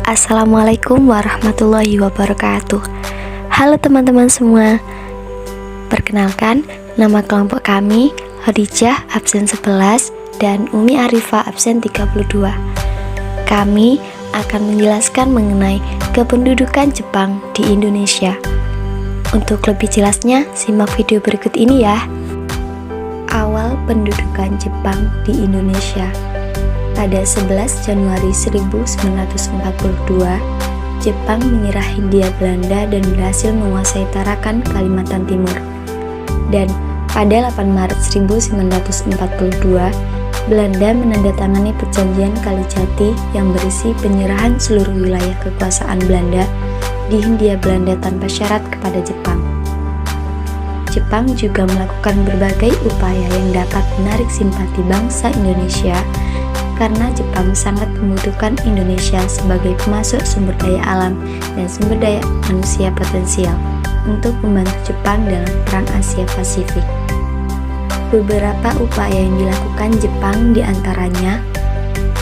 Assalamualaikum warahmatullahi wabarakatuh. Halo teman-teman semua. Perkenalkan, nama kelompok kami Khadijah absen 11 dan Umi Arifah absen 32. Kami akan menjelaskan mengenai kependudukan Jepang di Indonesia. Untuk lebih jelasnya, simak video berikut ini ya. Awal pendudukan Jepang di Indonesia. Pada 11 Januari 1942, Jepang menyerah Hindia Belanda dan berhasil menguasai Tarakan, Kalimantan Timur. Dan pada 8 Maret 1942, Belanda menandatangani Perjanjian Kalijati yang berisi penyerahan seluruh wilayah kekuasaan Belanda di Hindia Belanda tanpa syarat kepada Jepang. Jepang juga melakukan berbagai upaya yang dapat menarik simpati bangsa Indonesia karena Jepang sangat membutuhkan Indonesia sebagai pemasok sumber daya alam dan sumber daya manusia potensial untuk membantu Jepang dalam Perang Asia Pasifik. Beberapa upaya yang dilakukan Jepang diantaranya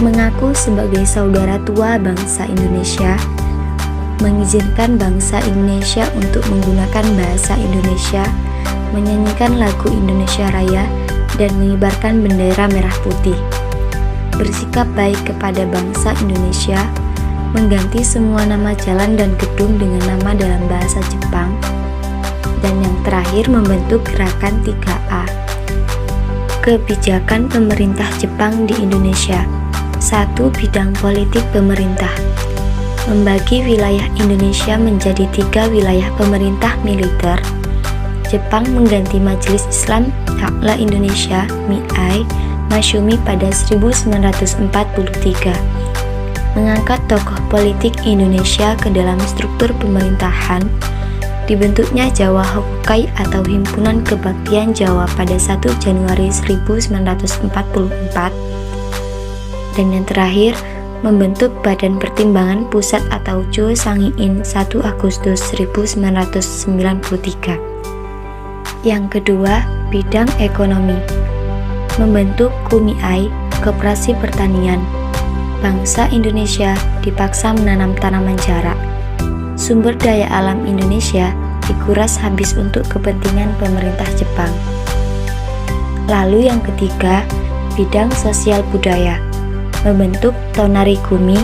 mengaku sebagai saudara tua bangsa Indonesia, mengizinkan bangsa Indonesia untuk menggunakan bahasa Indonesia, menyanyikan lagu Indonesia Raya, dan mengibarkan bendera merah putih. Bersikap baik kepada bangsa Indonesia, mengganti semua nama jalan dan gedung dengan nama dalam bahasa Jepang, dan yang terakhir membentuk gerakan 3A. Kebijakan pemerintah Jepang di Indonesia. 1. Bidang politik pemerintah. Membagi wilayah Indonesia menjadi 3 wilayah pemerintah militer. Jepang mengganti Majelis Islam A'la Indonesia (MIAI) Masyumi pada 1943, mengangkat tokoh politik Indonesia ke dalam struktur pemerintahan, dibentuknya Jawa Hokukai atau Himpunan Kebaktian Jawa pada 1 Januari 1944, dan yang terakhir, membentuk Badan Pertimbangan Pusat atau Jo Sangiin 1 Agustus 1993. Yang kedua, bidang ekonomi. Membentuk KUMIAI, Koperasi Pertanian. Bangsa Indonesia dipaksa menanam tanaman jarak. Sumber daya alam Indonesia dikuras habis untuk kepentingan pemerintah Jepang. Lalu yang ketiga, bidang sosial budaya. Membentuk Tonarigumi,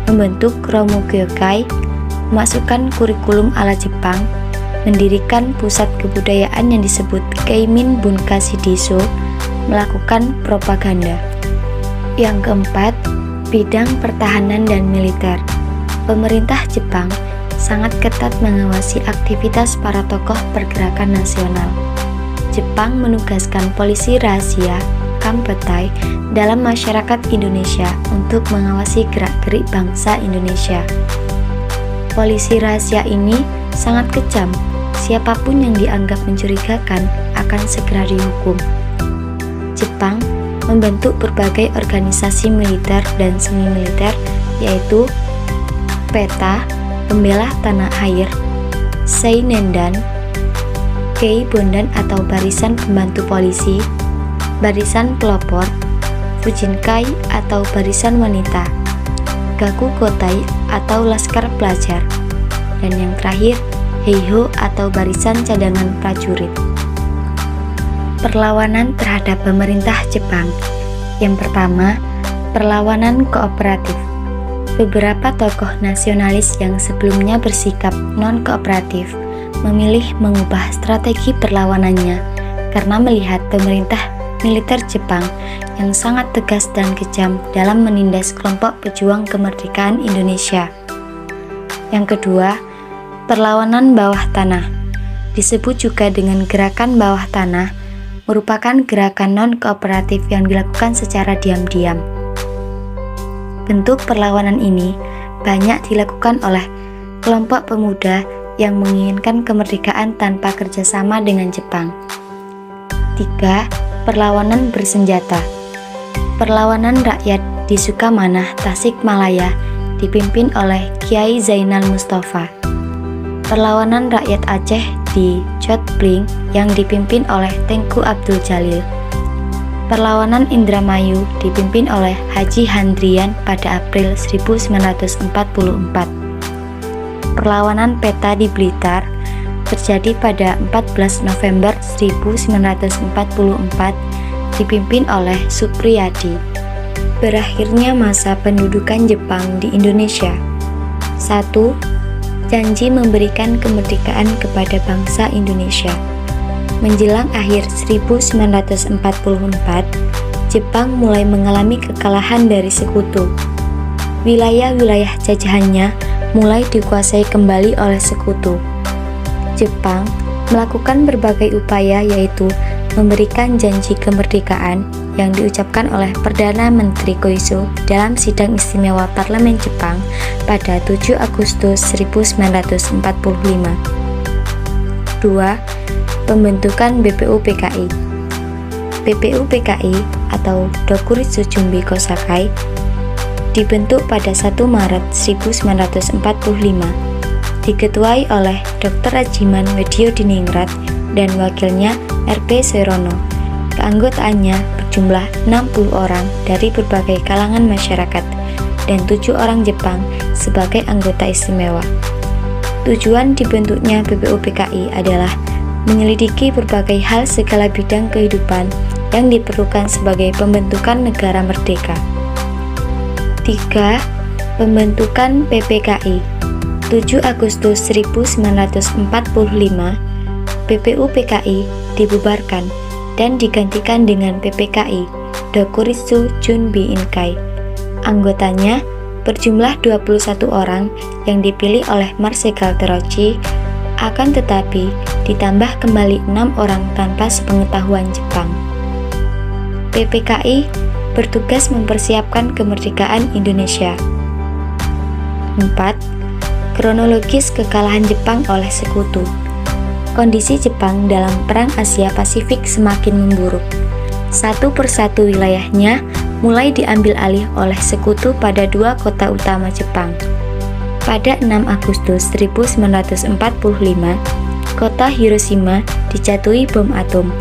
membentuk Romugyokai, memasukkan kurikulum ala Jepang, mendirikan pusat kebudayaan yang disebut Keimin Bunkashi Diso, melakukan propaganda. Yang keempat, bidang pertahanan dan militer. Pemerintah Jepang sangat ketat mengawasi aktivitas para tokoh pergerakan nasional. Jepang menugaskan polisi rahasia Kampetai dalam masyarakat Indonesia untuk mengawasi gerak-gerik bangsa Indonesia. Polisi rahasia ini sangat kejam. Siapapun yang dianggap mencurigakan akan segera dihukum. Jepang membentuk berbagai organisasi militer dan semi-militer, yaitu PETA, Pembela Tanah Air, Seinendan, Kei Bondan atau Barisan Pembantu Polisi, Barisan Pelopor, Fujinkai atau Barisan Wanita, Gakukotai atau Laskar Pelajar, dan yang terakhir, Heiho atau Barisan Cadangan Prajurit. Perlawanan terhadap pemerintah Jepang. Yang pertama, perlawanan kooperatif. Beberapa tokoh nasionalis yang sebelumnya bersikap non-kooperatif memilih mengubah strategi perlawanannya karena melihat pemerintah militer Jepang yang sangat tegas dan kejam dalam menindas kelompok pejuang kemerdekaan Indonesia. Yang kedua, perlawanan bawah tanah. Disebut juga dengan gerakan bawah tanah, merupakan gerakan non-kooperatif yang dilakukan secara diam-diam. Bentuk perlawanan ini banyak dilakukan oleh kelompok pemuda yang menginginkan kemerdekaan tanpa kerjasama dengan Jepang. 3. Perlawanan bersenjata. Perlawanan rakyat di Sukamanah, Tasikmalaya dipimpin oleh Kiai Zainal Mustafa. Perlawanan rakyat Aceh di Chotpring yang dipimpin oleh Tengku Abdul Jalil. Perlawanan Indramayu dipimpin oleh Haji Handrian pada April 1944. Perlawanan Peta di Blitar terjadi pada 14 November 1944 dipimpin oleh Supriyadi. Berakhirnya masa pendudukan Jepang di Indonesia. 1. Janji memberikan kemerdekaan kepada bangsa Indonesia. Menjelang akhir 1944, Jepang mulai mengalami kekalahan dari sekutu. Wilayah-wilayah jajahannya mulai dikuasai kembali oleh sekutu. Jepang melakukan berbagai upaya, yaitu memberikan janji kemerdekaan yang diucapkan oleh Perdana Menteri Koiso dalam sidang istimewa Parlemen Jepang pada 7 Agustus 1945. 2. Pembentukan BPUPKI. BPUPKI atau Dokuritsu Jumbi Kosakai dibentuk pada 1 Maret 1945, diketuai oleh Dr. Rajiman Wedyodiningrat dan wakilnya R.P. Soerono. Keanggotaannya berjumlah 60 orang dari berbagai kalangan masyarakat dan 7 orang Jepang sebagai anggota istimewa. Tujuan dibentuknya BPUPKI adalah menyelidiki berbagai hal segala bidang kehidupan yang diperlukan sebagai pembentukan negara merdeka. 3. Pembentukan PPKI. 7 Agustus 1945, BPUPKI dibubarkan dan digantikan dengan PPKI, Dokuritsu Junbi Inkai. Anggotanya berjumlah 21 orang yang dipilih oleh Marsekal Terauchi, akan tetapi ditambah kembali 6 orang tanpa sepengetahuan Jepang. PPKI bertugas mempersiapkan kemerdekaan Indonesia. 4. Kronologis kekalahan Jepang oleh sekutu. Kondisi Jepang dalam Perang Asia Pasifik semakin memburuk. Satu persatu wilayahnya mulai diambil alih oleh sekutu pada 2 kota utama Jepang. Pada 6 Agustus 1945, kota Hiroshima dijatuhi bom atom.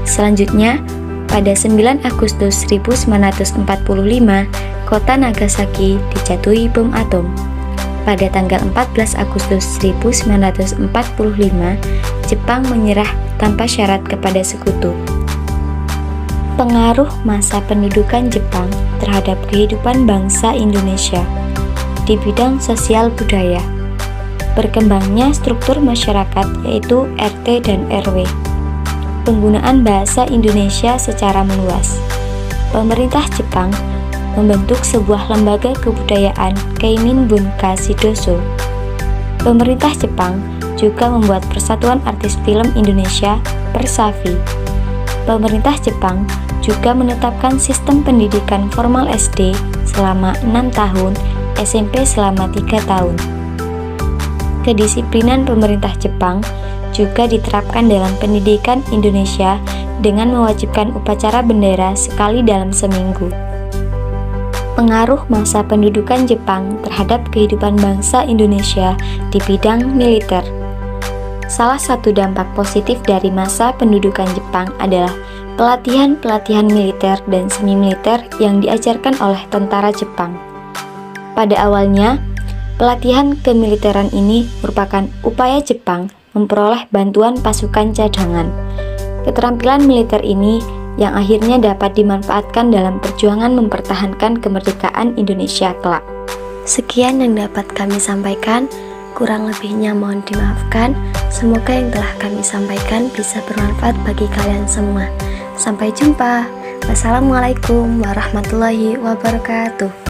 Selanjutnya, pada 9 Agustus 1945, kota Nagasaki dijatuhi bom atom. Pada tanggal 14 Agustus 1945, Jepang menyerah tanpa syarat kepada sekutu. Pengaruh masa pendudukan Jepang terhadap kehidupan bangsa Indonesia. Di bidang sosial budaya, berkembangnya struktur masyarakat yaitu RT dan RW. Penggunaan bahasa Indonesia secara meluas. Pemerintah Jepang membentuk sebuah lembaga kebudayaan Keimin Bunka Shidoso. Pemerintah Jepang juga membuat Persatuan Artis Film Indonesia (Persafi). Pemerintah Jepang juga menetapkan sistem pendidikan formal SD selama 6 tahun, SMP selama 3 tahun. Kedisiplinan pemerintah Jepang juga diterapkan dalam pendidikan Indonesia dengan mewajibkan upacara bendera sekali dalam seminggu. Pengaruh masa pendudukan Jepang terhadap kehidupan bangsa Indonesia di bidang militer. Salah satu dampak positif dari masa pendudukan Jepang adalah pelatihan-pelatihan militer dan semi-militer yang diajarkan oleh tentara Jepang. Pada awalnya, pelatihan kemiliteran ini merupakan upaya Jepang memperoleh bantuan pasukan cadangan. Keterampilan militer ini yang akhirnya dapat dimanfaatkan dalam perjuangan mempertahankan kemerdekaan Indonesia kelak. Sekian yang dapat kami sampaikan, kurang lebihnya mohon dimaafkan. Semoga yang telah kami sampaikan bisa bermanfaat bagi kalian semua. Sampai jumpa. Wassalamualaikum warahmatullahi wabarakatuh.